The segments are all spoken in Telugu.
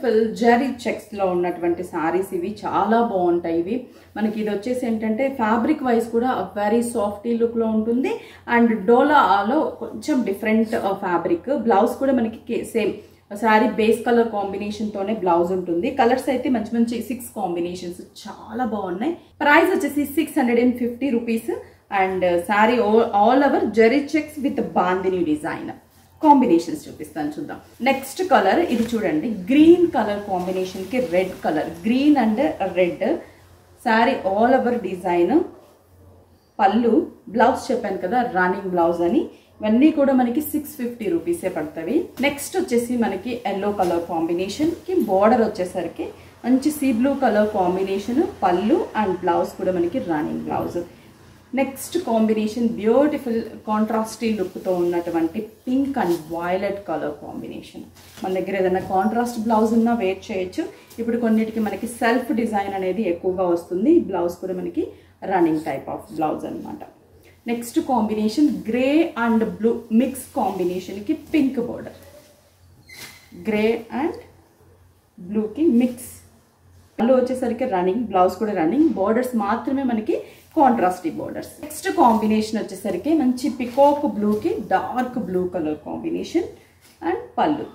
బ్యూటిఫుల్ జరీ చెక్స్ లో ఉన్నటువంటి సారీస్ ఇవి చాలా బాగుంటాయి. ఇవి మనకి ఇది వచ్చేసి ఏంటంటే ఫ్యాబ్రిక్ వైజ్ కూడా వెరీ సాఫ్టీ లుక్ లో ఉంటుంది అండ్ డోలాలో కొంచెం డిఫరెంట్ ఫ్యాబ్రిక్. బ్లౌజ్ కూడా మనకి same sorry base colour combination తోనే బ్లౌజ్ ఉంటుంది. కలర్స్ అయితే మంచి మంచి 6 కాంబినేషన్స్ చాలా బాగున్నాయి. ప్రైస్ వచ్చేసి 650 rupees and sorry all over zari checks with bandhani design. Combinations చూపిస్తాను చూద్దాం. నెక్స్ట్ కలర్ ఇది చూడండి, గ్రీన్ కలర్ కాంబినేషన్ కి red colour, green and red sorry all over design. పళ్ళు, బ్లౌజ్ చెప్పాను కదా రన్నింగ్ బ్లౌజ్ అని. ఇవన్నీ కూడా మనకి 650 రూపీసే పడతాయి. నెక్స్ట్ వచ్చేసి మనకి ఎల్లో కలర్ కాంబినేషన్ కి బోర్డర్ వచ్చేసరికి మంచి సీ బ్లూ కలర్ కాంబినేషన్. పళ్ళు అండ్ బ్లౌజ్ కూడా మనకి running blouse. Next combination beautiful contrasty look తో ఉన్నటువంటి pink and violet colour combination. మన దగ్గర ఏదైనా కాంట్రాస్ట్ బ్లౌజ్ ఉన్నా వేర్ చేయొచ్చు. ఇప్పుడు కొన్నిటికి మనకి సెల్ఫ్ డిజైన్ అనేది ఎక్కువగా వస్తుంది. బ్లౌజ్ కూడా మనకి రన్నింగ్ టైప్ ఆఫ్ బ్లౌజ్ అనమాట. Next combination grey and blue mix combination కి pink border, grey and blue కి మిక్స్. పళ్ళు వచ్చేసరికి రన్నింగ్, బ్లౌజ్ కూడా రన్నింగ్, బోర్డర్స్ మాత్రమే మనకి కాంట్రాస్టీ బోర్డర్స్. నెక్స్ట్ కాంబినేషన్ వచ్చేసరికి మంచి పికాక్ బ్లూ కి dark blue colour combination and పళ్ళు,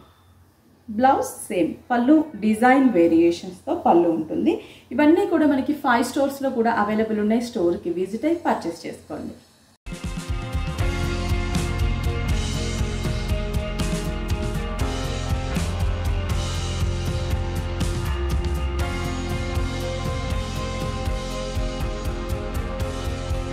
బ్లౌజ్ సేమ్. పళ్ళు డిజైన్ వేరియేషన్స్ తో పళ్ళు ఉంటుంది. ఇవన్నీ కూడా మనకి 5 స్టోర్స్ లో కూడా అవైలబుల్ ఉన్నాయి. స్టోర్ కి విజిట్ అయ్యి పర్చేస్ చేసుకోండి.